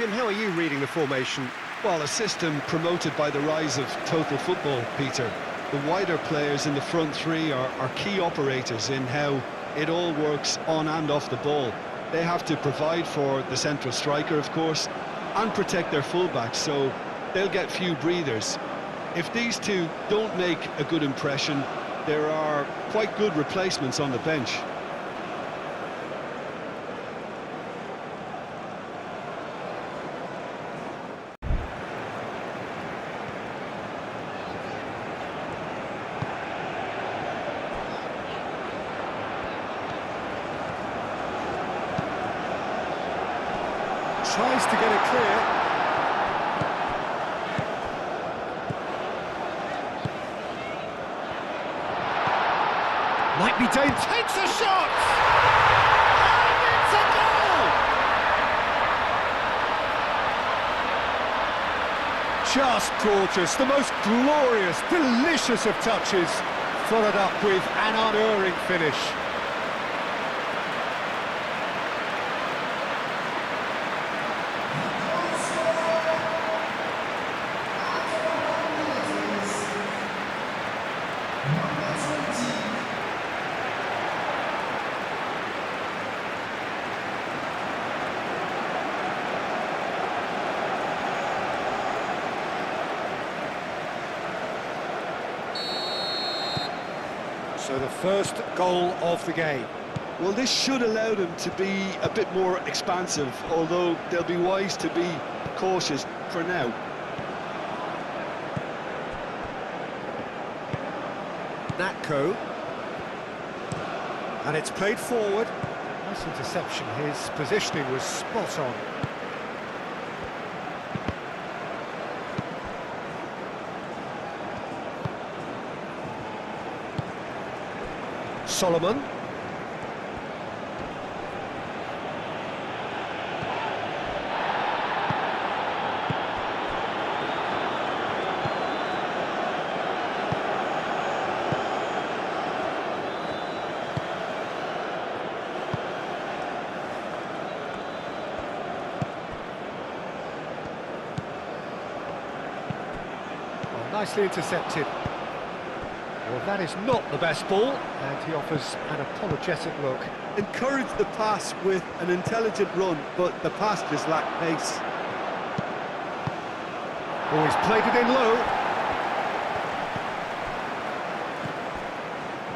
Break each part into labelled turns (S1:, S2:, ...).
S1: Jim, how are you reading the formation?
S2: Well, a system promoted by the rise of total football, Peter. The wider players in the front three are key operators in how it all works on and off the ball. They have to provide for the central striker, of course, and protect their fullbacks, so they'll get few breathers. If these two don't make a good impression, there are quite good replacements on the bench.
S1: Tries to get it clear. Might be dangerous. Takes a shot! And it's a goal! Just gorgeous. The most glorious, delicious of touches. Followed up with an unerring finish. So the first goal of the game.
S2: Well, this should allow them to be a bit more expansive, although they'll be wise to be cautious for now.
S1: Natko. And it's played forward. Nice interception. His positioning was spot on. Solomon. Well, nicely intercepted. Well, that is not the best ball, and he offers an apologetic look.
S2: Encourage the pass with an intelligent run, but the pass just lacked pace.
S1: Oh, he's played it in low.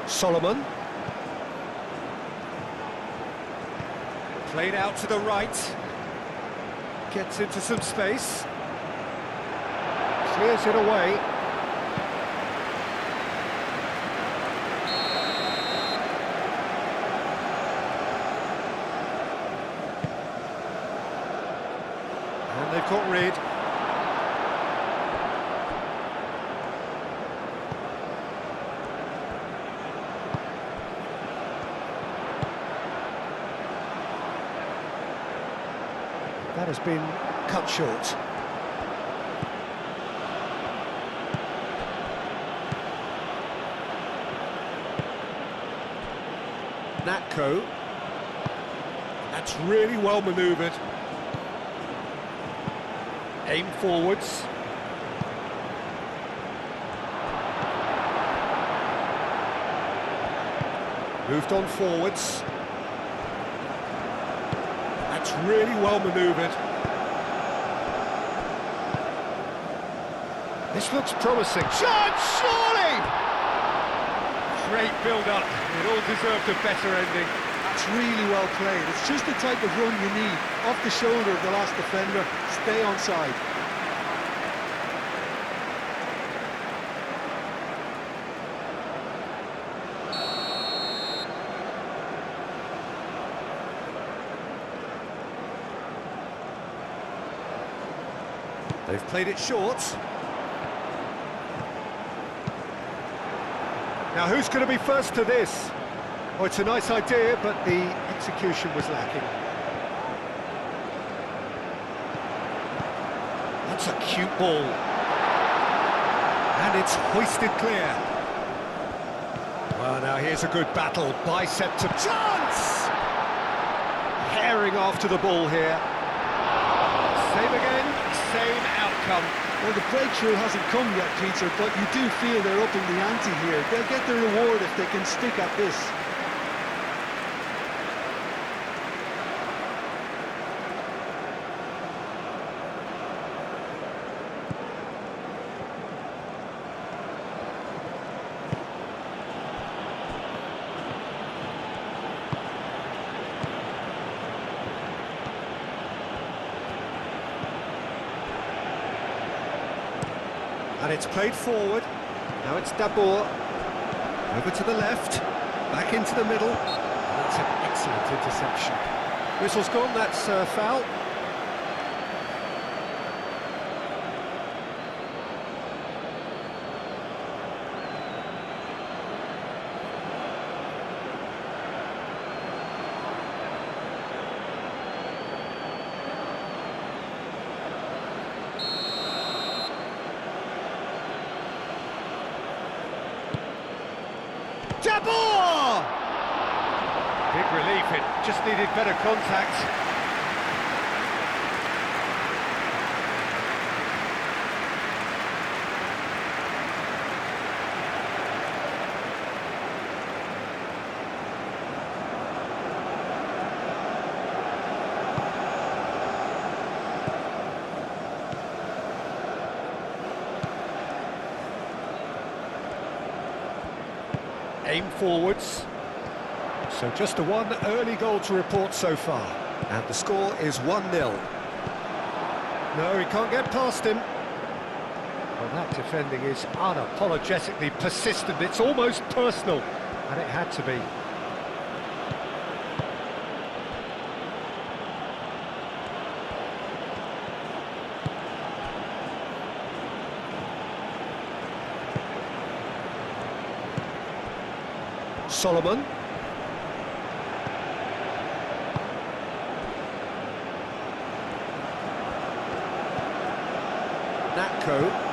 S1: Solomon. Played out to the right. Gets into some space. Clears it away. And they've got rid. That has been cut short. Natko. That's really well manoeuvred. Aim forwards. Moved on forwards. That's really well manoeuvred. This looks promising. Shot, surely! Great build-up. It all deserved a better ending.
S2: That's really well played. It's just the type of run you need. Off the shoulder of the last defender, stay onside.
S1: They've played it short. Now who's going to be first to this? Oh, it's a nice idea, but the execution was lacking. That's a cute ball. And it's hoisted clear. Well, now here's a good battle. Bicep to chance! Herring after the ball here. Same again, same outcome.
S2: Well, the breakthrough hasn't come yet, Peter, but you do feel they're upping the ante here. They'll get the reward if they can stick at this.
S1: And it's played forward. Now it's Dabur. Over to the left. Back into the middle. That's an excellent interception. Whistle's gone, that's foul. Dabur! Big relief, it just needed better contact. Aim forwards. So just a one early goal to report so far. And the score is 1-0. No, he can't get past him. Well, that defending is unapologetically persistent. It's almost personal. And it had to be. Solomon. Natko.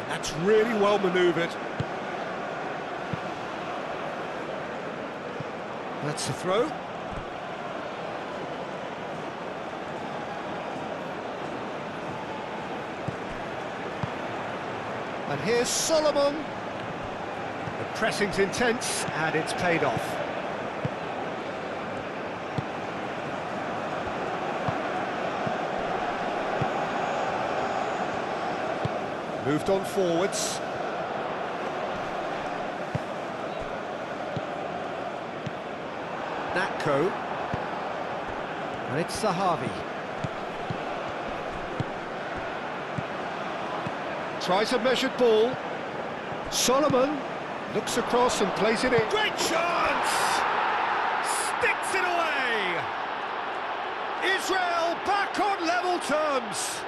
S1: That's really well manoeuvred. That's the throw. And here's Solomon. The pressing's intense and it's paid off. Moved on forwards. Natko. And it's Zahavi. Tries a measured ball. Solomon looks across and plays it in. Great chance! Sticks it away! Israel back on level terms.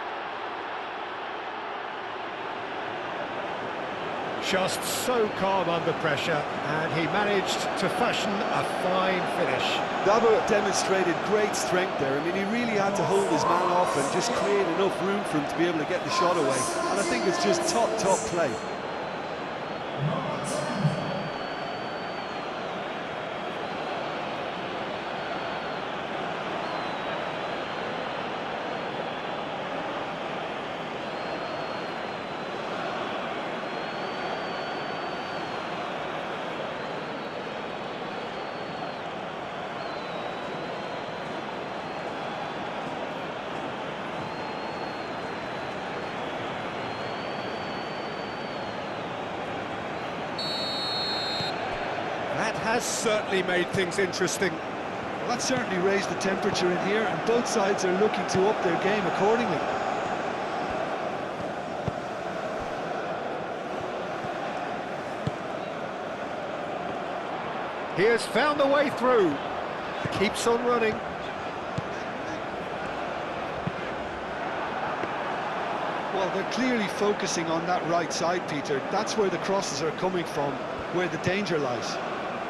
S1: Just so calm under pressure, and he managed to fashion a fine finish.
S2: Dabur demonstrated great strength there. I mean, he really had to hold his man off and just create enough room for him to be able to get the shot away. And I think it's just top play.
S1: That has certainly made things interesting.
S2: Well, that certainly raised the temperature in here, and both sides are looking to up their game accordingly.
S1: He has found a way through. Keeps on running.
S2: Well, they're clearly focusing on that right side, Peter. That's where the crosses are coming from, where the danger lies.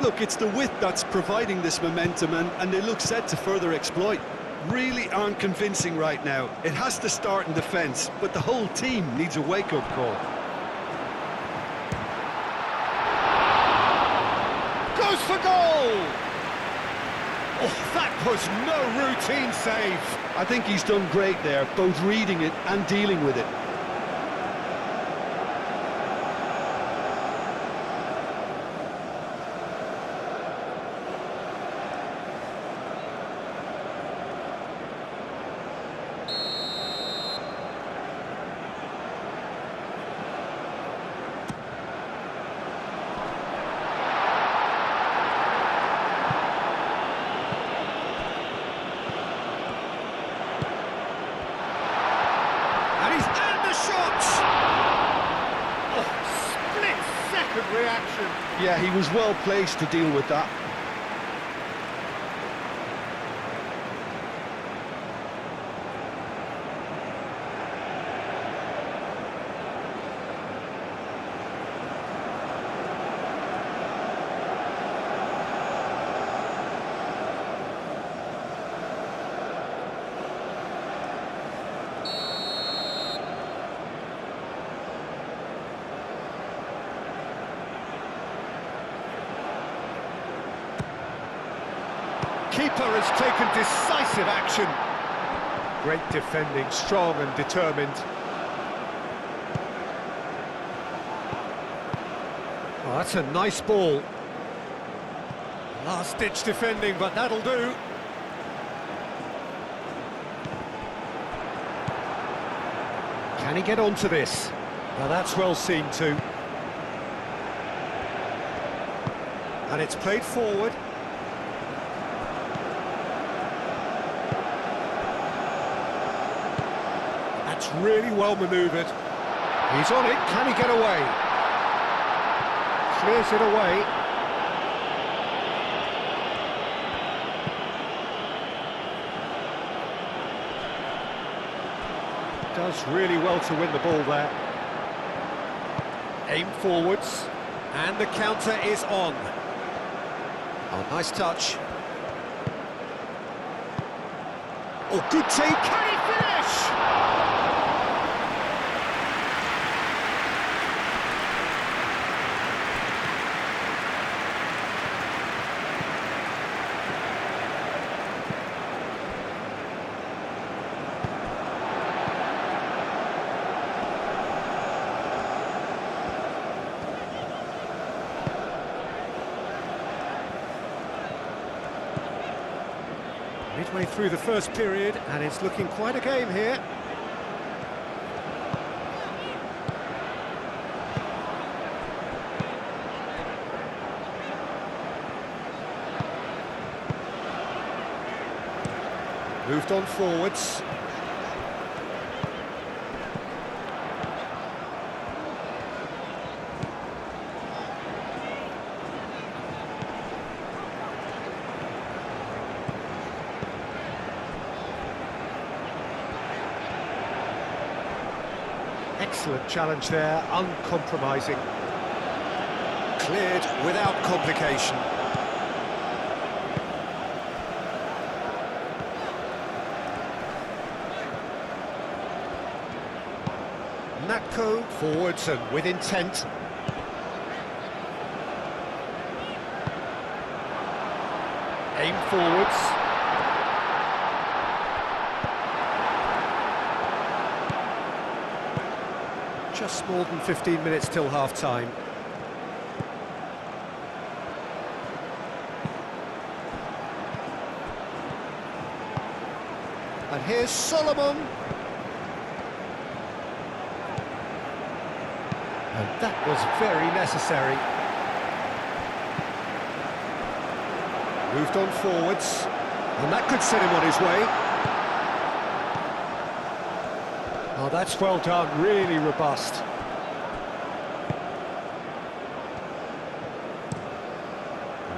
S2: Look, it's the width that's providing this momentum, and they look set to further exploit. Really aren't convincing right now. It has to start in defence, but the whole team needs a wake-up call.
S1: Goes for goal! Oh, that was no routine save.
S2: I think he's done great there, both reading it and dealing with it.
S1: Reaction.
S2: Yeah, he was well placed to deal with that.
S1: Keeper has taken decisive action. Great defending, strong and determined. Oh, that's a nice ball. Last-ditch defending, but that'll do. Can he get onto this? Now that's well seen too. And it's played forward. That's really well manoeuvred. He's on it, can he get away? Clears it away. Does really well to win the ball there. Aim forwards, and the counter is on. Oh, nice touch. Oh, good take, can he finish? Midway through the first period, and it's looking quite a game here. Moved on forwards. Excellent challenge there, uncompromising. Cleared without complication. Natko forwards and with intent. Aim forwards. Just more than 15 minutes till half-time. And here's Solomon. And that was very necessary. Moved on forwards. And that could set him on his way. Oh, that's well done, really robust.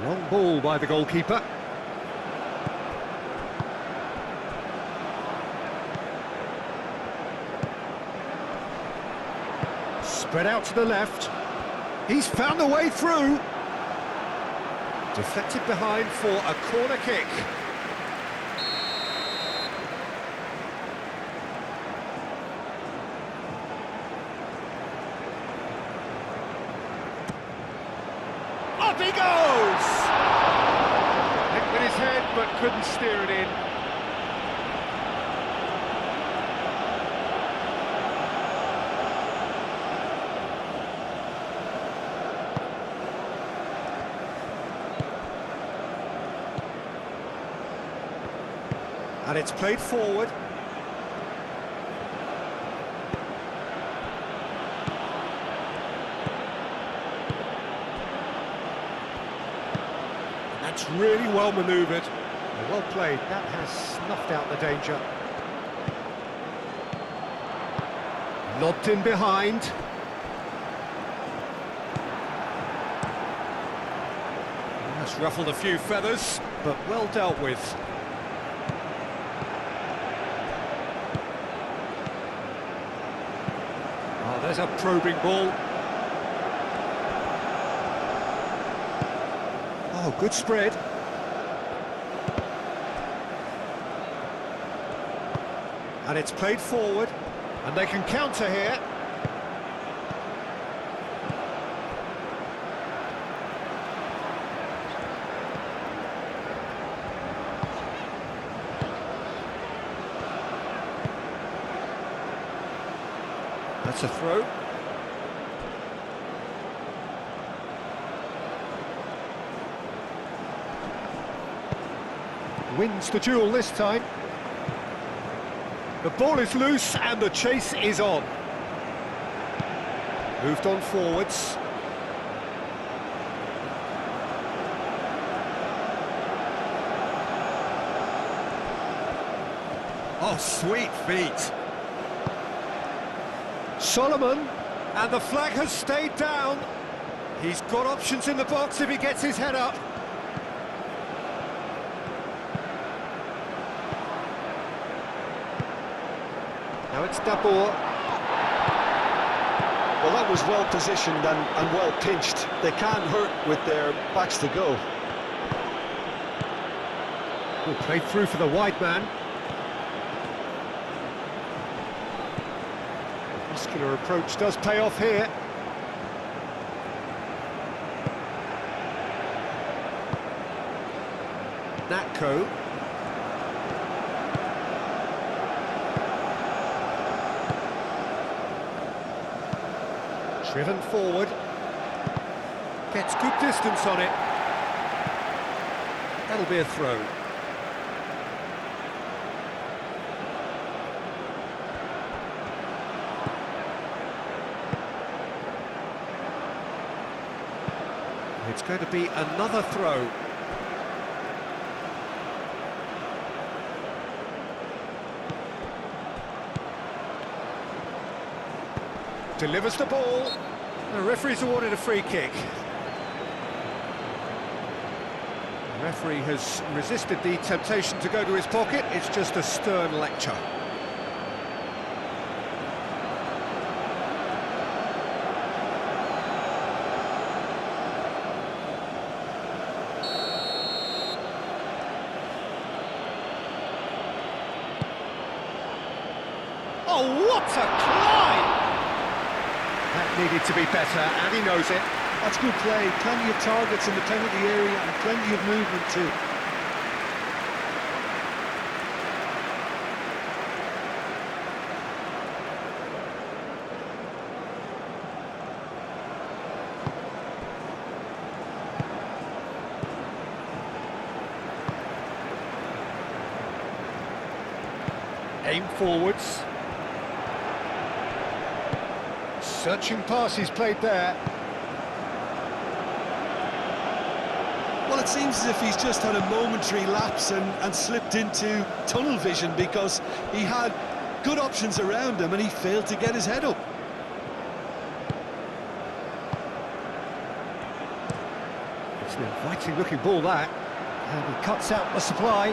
S1: Long ball by the goalkeeper. Spread out to the left. He's found a way through. Deflected behind for a corner kick. Up he goes! Hit with his head, but couldn't steer it in. And it's played forward. That's really well manoeuvred. Well played. That has snuffed out the danger. Lobbed in behind. That's ruffled a few feathers, but well dealt with. Oh, there's a probing ball. Oh, good spread. And it's played forward, and they can counter here. That's a throw. Wins the duel this time. The ball is loose and the chase is on. Moved on forwards. Oh, sweet feet. Solomon, and the flag has stayed down. He's got options in the box if he gets his head up. Now it's Dabur.
S2: Well, that was well positioned and well pinched. They can't hurt with their backs to go.
S1: Well, played through for the wide man. Muscular approach does pay off here. Natko. Driven forward. Gets good distance on it. That'll be a throw. It's going to be another throw. Delivers the ball. The referee's awarded a free kick. The referee has resisted the temptation to go to his pocket. It's just a stern lecture. Oh, what a climb! That needed to be better, and he knows it.
S2: That's good play. Plenty of targets in the penalty area and plenty of movement too.
S1: Aim forwards. Searching pass he's played there.
S2: Well, it seems as if he's just had a momentary lapse and slipped into tunnel vision, because he had good options around him and he failed to get his head up.
S1: It's an inviting looking ball, that. And he cuts out the supply.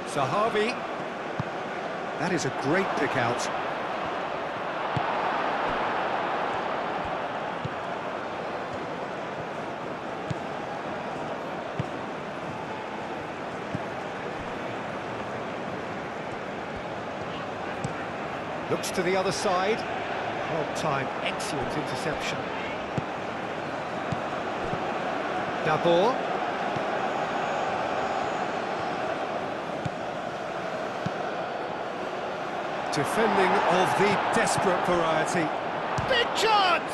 S1: Zahavi. That is a great pick out. Looks to the other side. Well time, excellent interception. Dabor. Defending of the desperate variety. Big chance!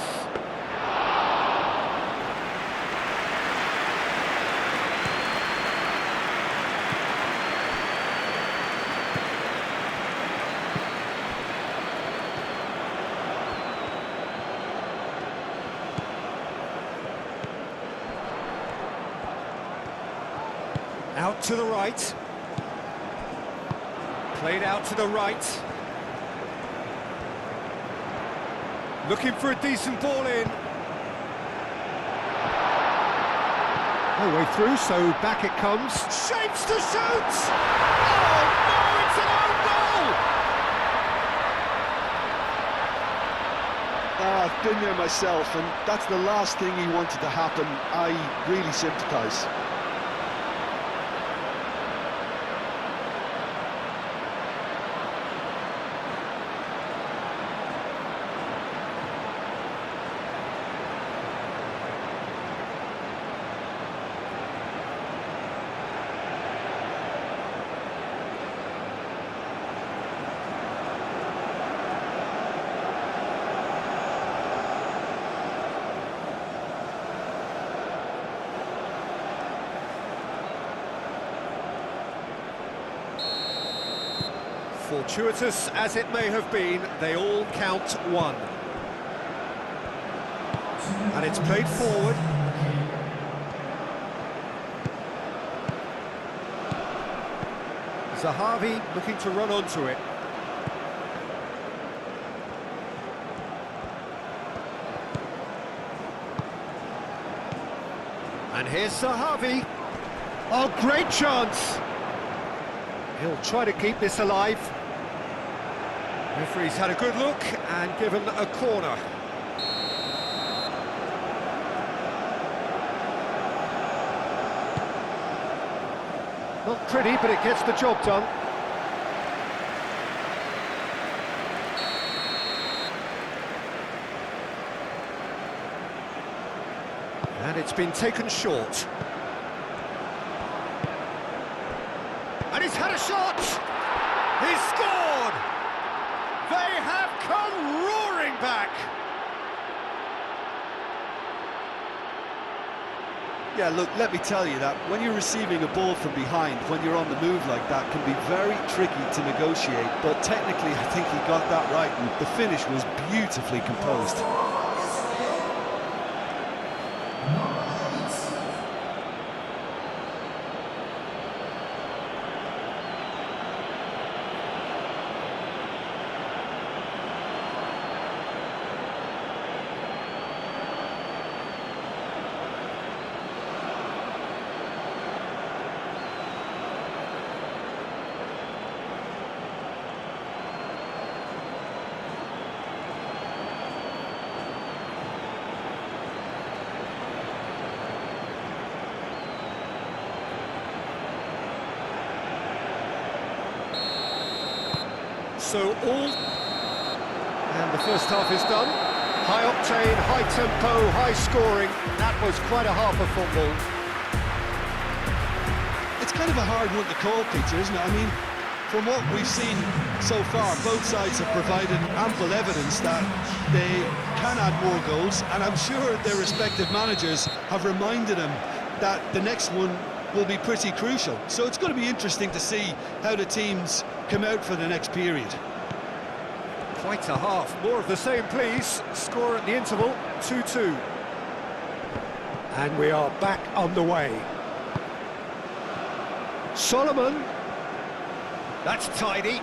S1: Out to the right. Played out to the right. Looking for a decent ball in. No way through, so back it comes. Shapes to shoot! Oh no, it's an own goal!
S2: I've been there myself, and that's the last thing he wanted to happen. I really sympathise.
S1: Fortuitous as it may have been, they all count one. And it's played forward. Zahavi looking to run onto it. And here's Zahavi. Oh, great chance! He'll try to keep this alive. Referee's had a good look and given a corner. Not pretty, but it gets the job done. And it's been taken short. And he's had a shot! He's scored! They have come roaring back!
S2: Yeah, look, let me tell you that when you're receiving a ball from behind, when you're on the move like that, can be very tricky to negotiate, but technically I think he got that right, and the finish was beautifully composed.
S1: So and the first half is done. High octane, high tempo, high scoring. That was quite a half of football.
S2: It's kind of a hard one to call, Peter, isn't it? I mean, from what we've seen so far, both sides have provided ample evidence that they can add more goals, and I'm sure their respective managers have reminded them that the next one will be pretty crucial. So it's going to be interesting to see how the teams come out for the next period.
S1: Quite a half. More of the same, please. Score at the interval, 2-2. And we are back on the way. Solomon. That's tidy.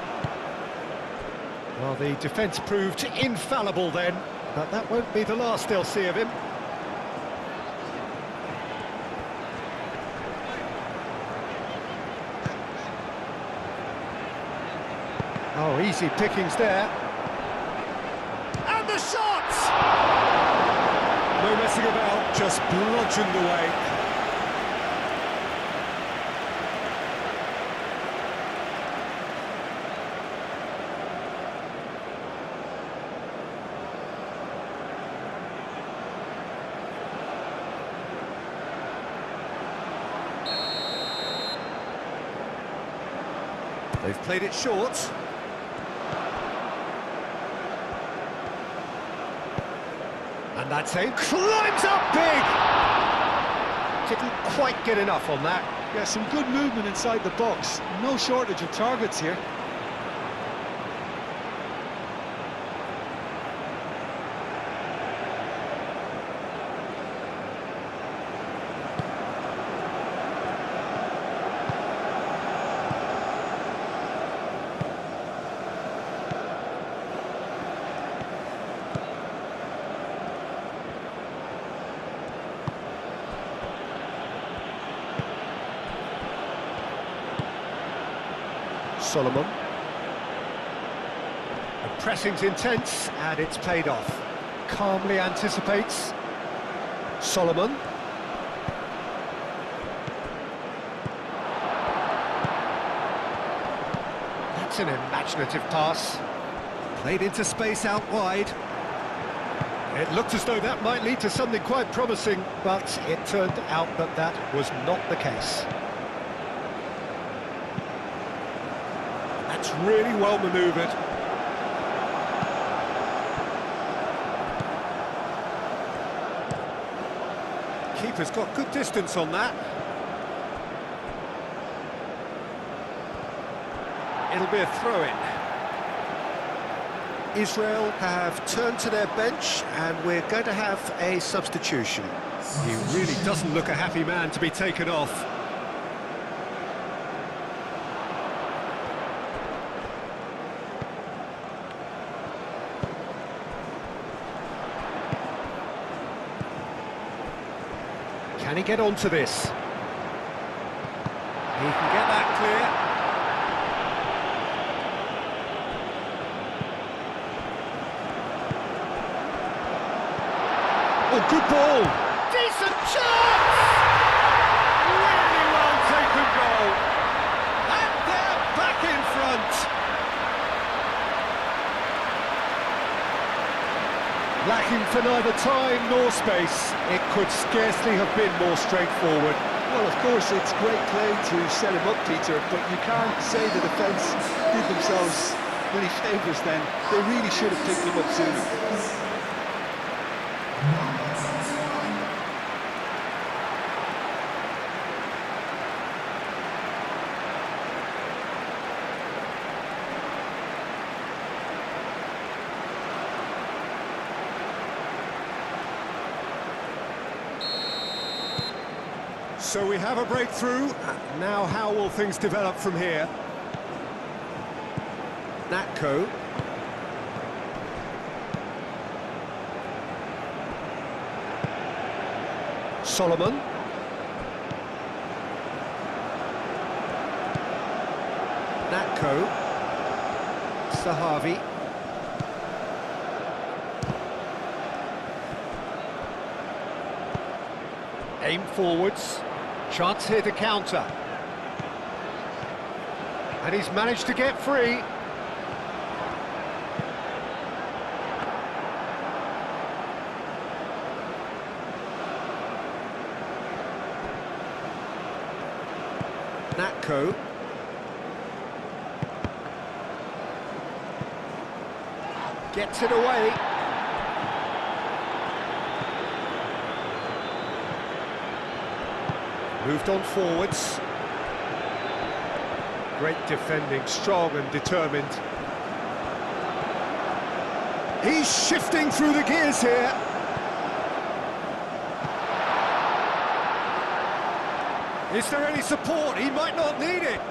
S1: Well, the defence proved infallible then, but that won't be the last they'll see of him. Oh, easy pickings there. And the shot! No messing about, just bludgeoned away. They've played it short. And that's aim climbs up big! Didn't quite get enough on that.
S2: Yeah, some good movement inside the box. No shortage of targets here.
S1: Solomon. The pressing's intense and it's paid off. Calmly anticipates. Solomon. That's an imaginative pass. Played into space out wide. It looked as though that might lead to something quite promising, but it turned out that that was not the case. That's really well manoeuvred. Keeper's got good distance on that. It'll be a throw-in. Israel have turned to their bench and we're going to have a substitution. He really doesn't look a happy man to be taken off. Can he get onto this? He can get that clear. Oh, good ball! Decent chance! Really well taken goal. And they're back in front. Lacking for neither time nor space, it could scarcely have been more straightforward.
S2: Well, of course, it's great play to set him up, Peter, but you can't say the defence did themselves many favours then. They really should have picked him up sooner.
S1: So we have a breakthrough. Now how will things develop from here? Natko. Solomon. Natko. Sahavi. Aim forwards. Chance here to counter. And he's managed to get free. Natko. Gets it away. Moved on forwards. Great defending, strong and determined. He's shifting through the gears here. Is there any support? He might not need it.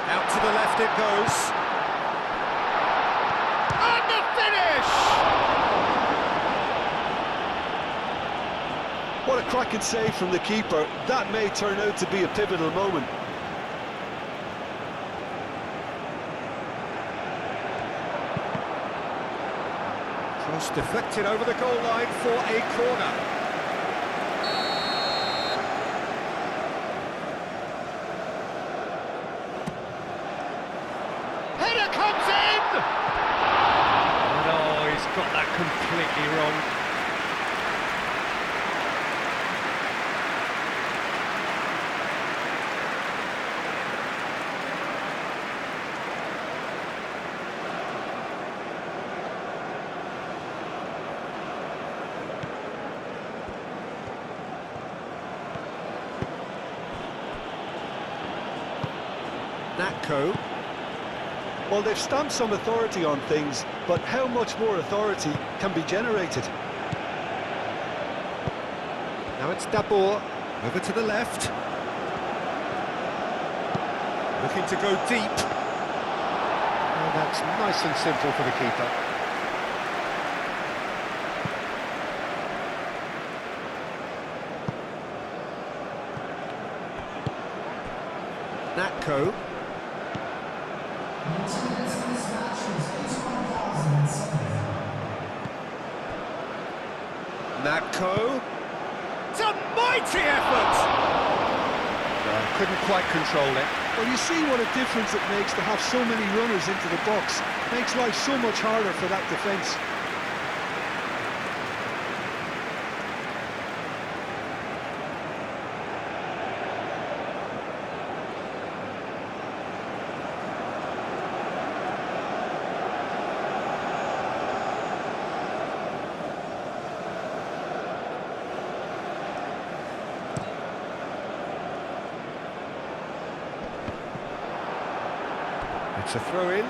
S1: Out to the left it goes. And the finish!
S2: What a cracking save from the keeper. That may turn out to be a pivotal moment.
S1: Cross deflected over the goal line for a corner. comes in! And oh, he's got that completely wrong. Natco.
S2: Well, they've stamped some authority on things, but how much more authority can be generated?
S1: Now it's Dabur, over to the left. Looking to go deep. And that's nice and simple for the keeper. Natco. Natco. It's a mighty effort! Couldn't quite control it.
S2: Well, you see what a difference it makes to have so many runners into the box. Makes life so much harder for that defence.
S1: It's a throw-in.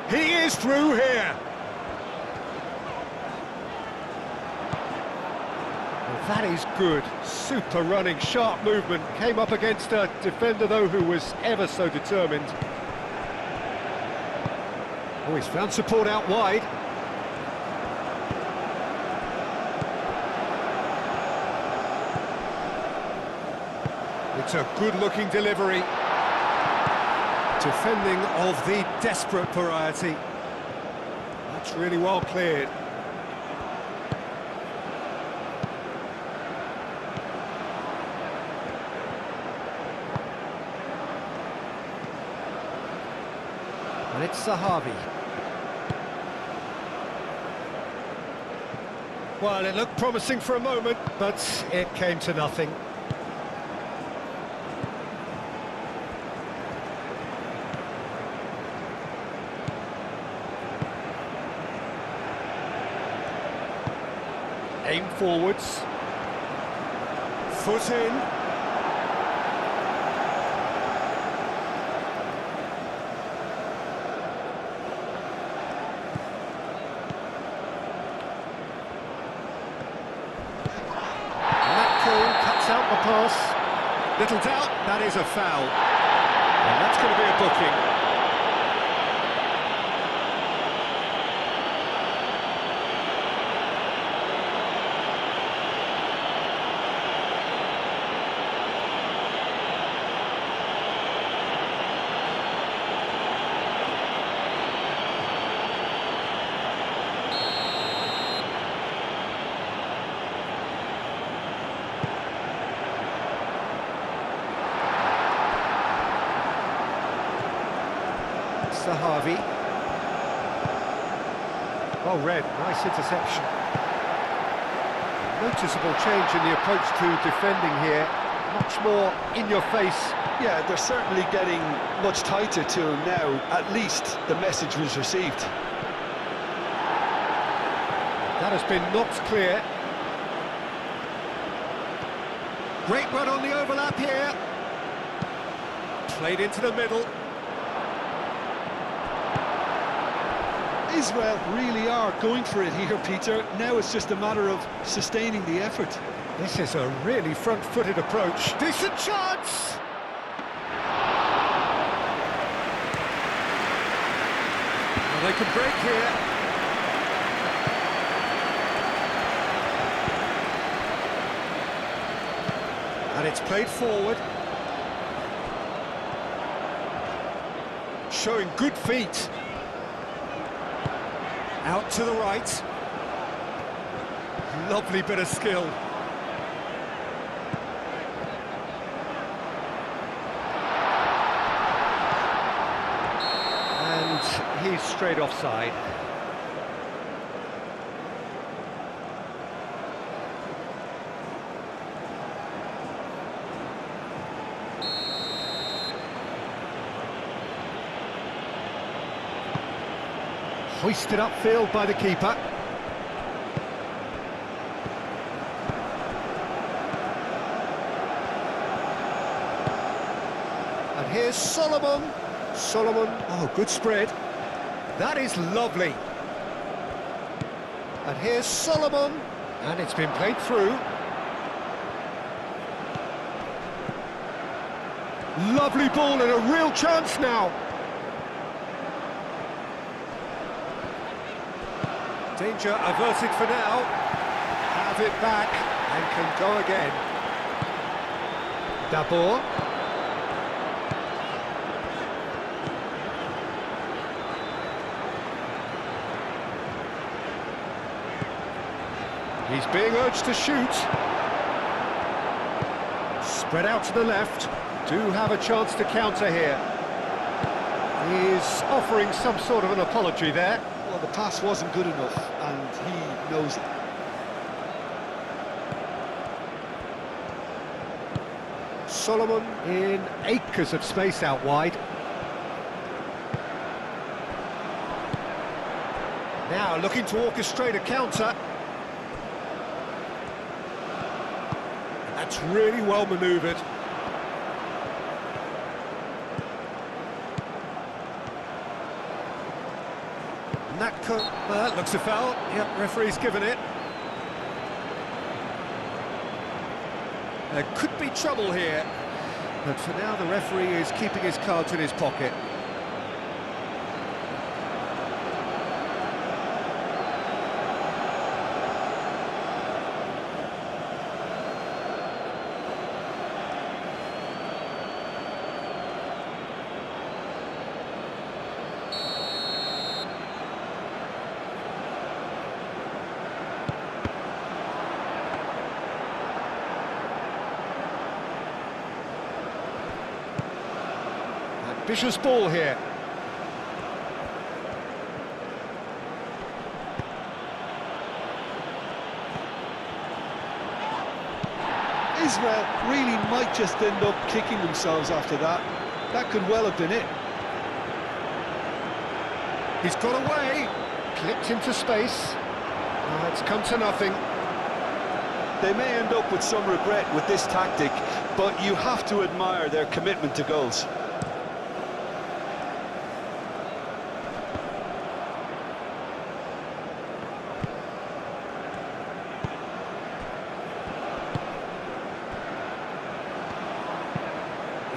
S1: He is through here. Well, that is good. Super running, sharp movement. Came up against a defender, though, who was ever so determined. Oh, he's found support out wide. It's a good-looking delivery. Defending of the desperate variety. That's really well cleared. And it's Zahavi. Well, it looked promising for a moment, but it came to nothing. Aim forwards. Foot in. Out the pass. Little doubt, that is a foul. And that's going to be a booking. Zahavi. Well read, nice interception. Noticeable change in the approach to defending here. Much more in your face.
S2: Yeah, they're certainly getting much tighter to him now. At least the message was received.
S1: That has been knocked clear. Great run on the overlap here. Played into the middle.
S2: Israel really are going for it here, Peter. Now it's just a matter of sustaining the effort.
S1: This is a really front-footed approach. Decent chance! Well, they could break here. And it's played forward. showing good feet. Out to the right. Lovely bit of skill. And he's straight offside. Hoisted upfield by the keeper. And here's Solomon. Solomon, oh, good spread. That is lovely. And here's Solomon. And it's been played through. Lovely ball and a real chance now. Danger averted for now. Have it back and can go again. Dabur. He's being urged to shoot. Spread out to the left. Do have a chance to counter here. He's offering some sort of an apology there.
S2: Well, the pass wasn't good enough, and he knows it.
S1: Solomon in acres of space out wide. Now looking to orchestrate a counter. That's really well manoeuvred. And that looks a foul. Yep, referee's given it. There could be trouble here, but for now the referee is keeping his cards in his pocket. Ambitious ball here.
S2: Israel really might just end up kicking themselves after that. That could well have been it.
S1: He's got away, clipped into space. It's come to nothing.
S2: They may end up with some regret with this tactic, but you have to admire their commitment to goals.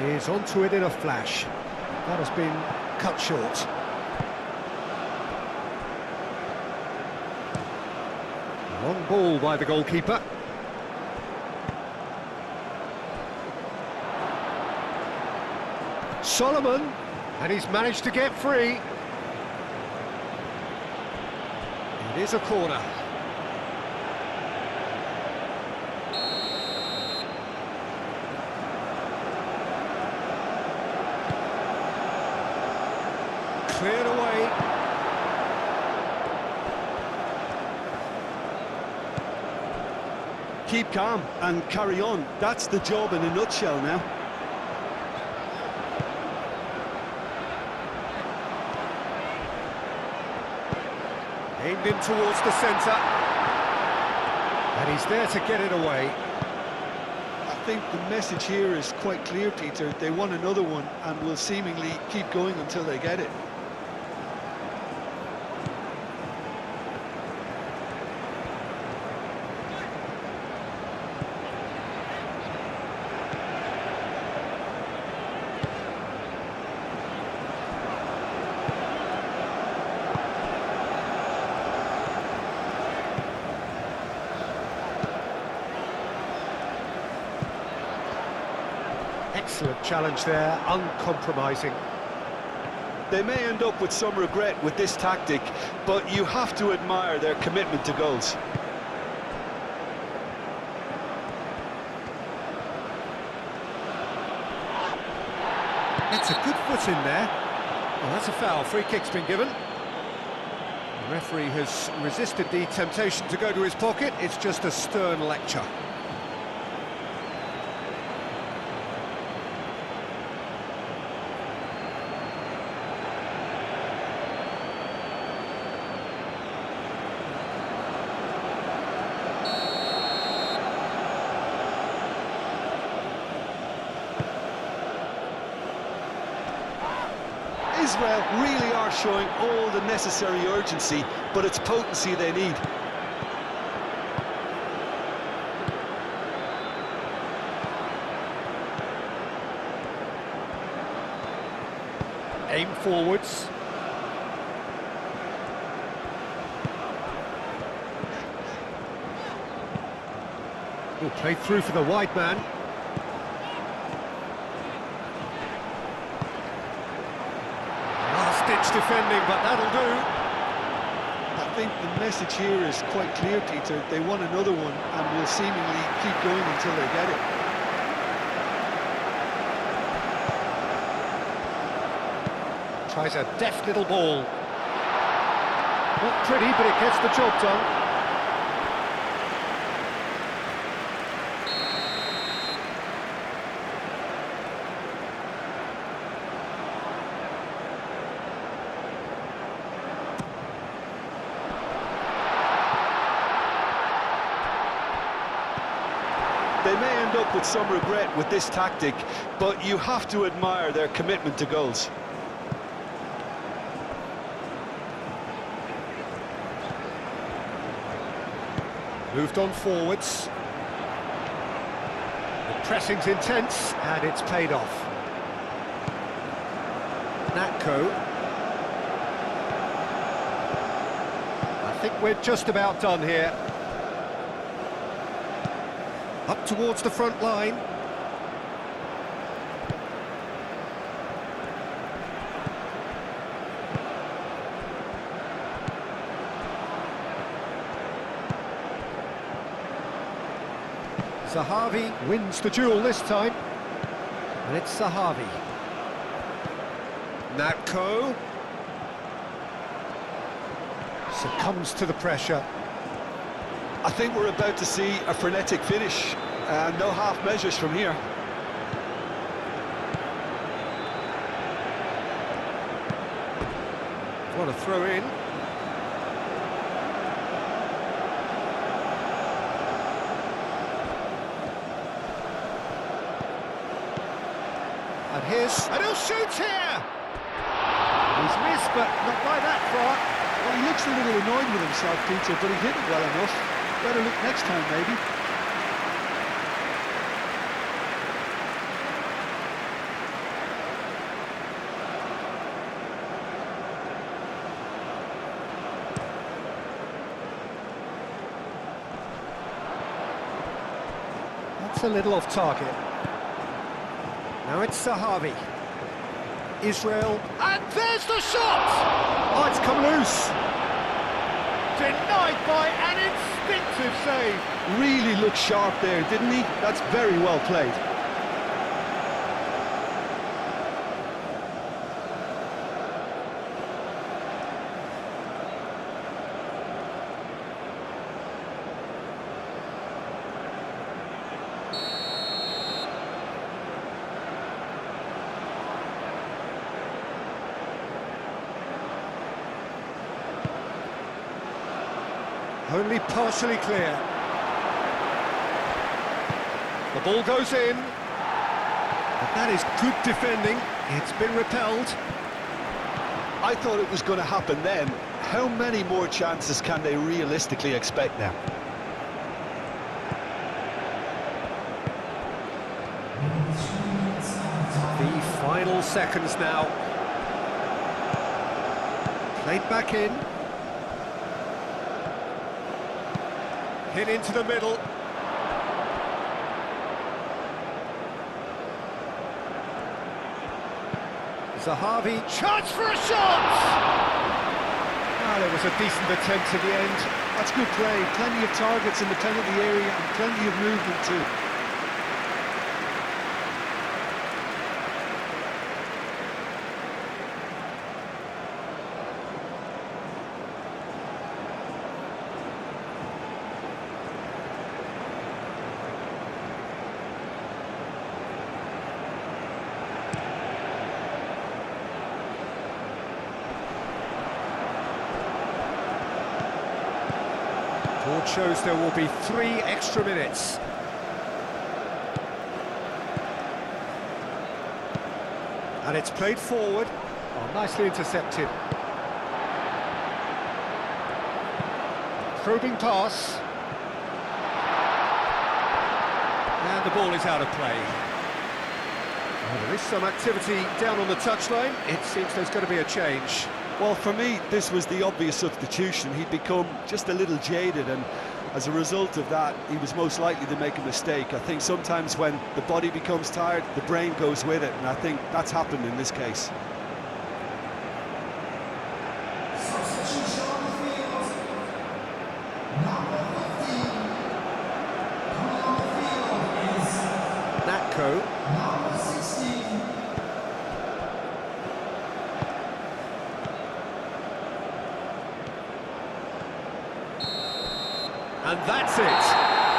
S1: Is onto it in a flash. That has been cut short. Long ball by the goalkeeper. Solomon, and he's managed to get free. It is a corner. Cleared away.
S2: Keep calm and carry on. That's the job in a nutshell now.
S1: Aimed in towards the centre. And he's there to get it away.
S2: I think the message here is quite clear, Peter. They want another one and will seemingly keep going until they get it.
S1: Excellent challenge there, uncompromising.
S2: They may end up with some regret with this tactic, but you have to admire their commitment to goals.
S1: It's a good foot in there. Well, that's a foul. Free kick's been given. The referee has resisted the temptation to go to his pocket. It's just a stern lecture.
S2: Israel really are showing all the necessary urgency, but it's potency they need.
S1: Aim forwards. Oh, played through for the wide man. Last-ditch defending, but that'll do.
S2: I think the message here is quite clear, Peter. They want another one and will seemingly keep going until they get it.
S1: Tries a deft little ball. Not pretty, but it gets the job done.
S2: They may end up with some regret with this tactic, but you have to admire their commitment to goals.
S1: Moved on forwards. The pressing's intense, and it's paid off. Natko. I think we're just about done here. Up towards the front line. Zahavi wins the duel this time. And it's Zahavi. Natko succumbs to the pressure.
S2: I think we're about to see a frenetic finish. No half measures from here.
S1: What a throw in. And he'll shoot here! He's missed, but not by that far.
S2: Well, he looks a little annoyed with himself, Peter, but he hit it well enough. Better look next time, maybe.
S1: That's a little off target. Now it's Zahavi. Israel, and there's the shot! Oh, it's come loose. Denied by an instinctive save.
S2: Really looked sharp there, didn't he? That's very well played.
S1: Only partially clear. The ball goes in. But that is good defending. It's been repelled.
S2: I thought it was going to happen then. How many more chances can they realistically expect now?
S1: The final seconds now. Played back in. Hit into the middle. Zahavi, chance for a shot! Ah, there was a decent attempt at the end.
S2: That's good play. Plenty of targets in the penalty area and plenty of movement too.
S1: Board shows there will be 3 extra minutes. And it's played forward. Oh, nicely intercepted. Probing pass. And the ball is out of play. Oh, there is some activity down on the touchline. It seems there's going to be a change.
S2: Well, for me, this was the obvious substitution. He'd become just a little jaded, and as a result of that, he was most likely to make a mistake. I think sometimes when the body becomes tired, the brain goes with it, and I think that's happened in this case.
S3: Substitution on the field. Number 15. Coming on the field is
S1: Natko.
S3: number 16.
S1: And that's it.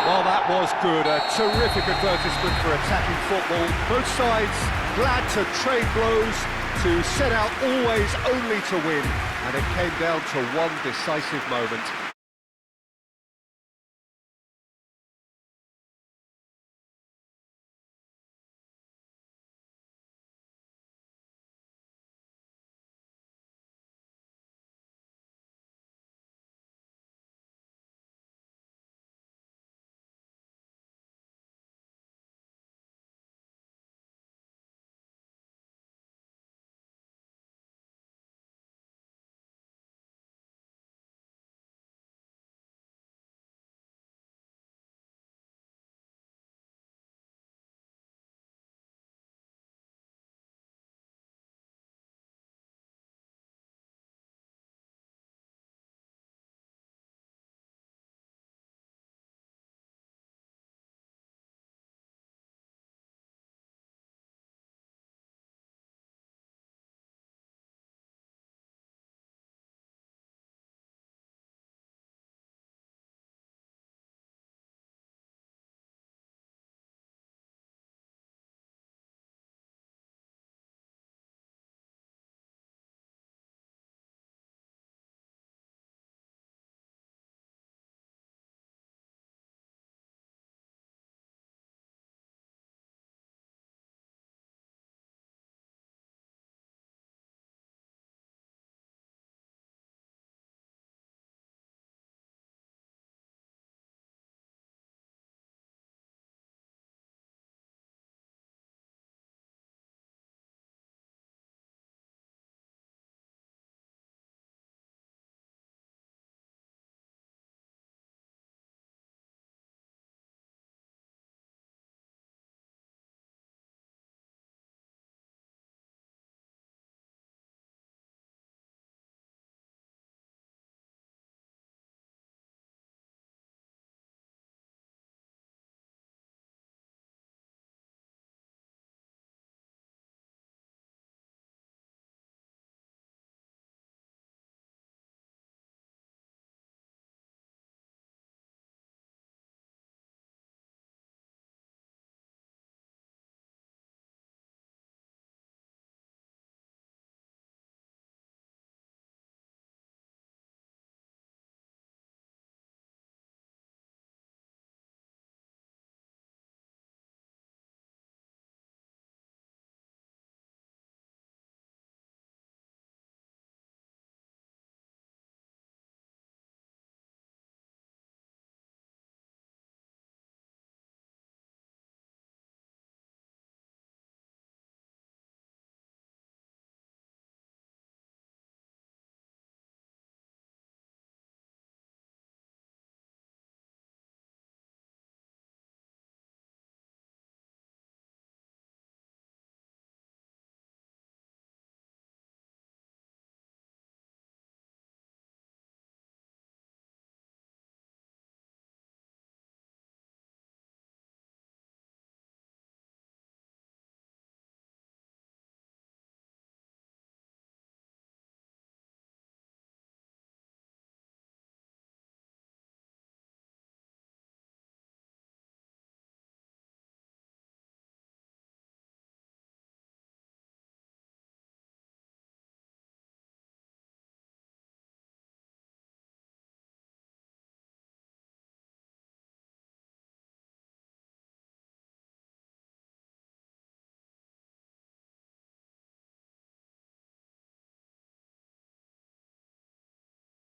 S1: Well, that was good. A terrific advertisement for attacking football. Both sides glad to trade blows, to set out always only to win. And it came down to one decisive moment.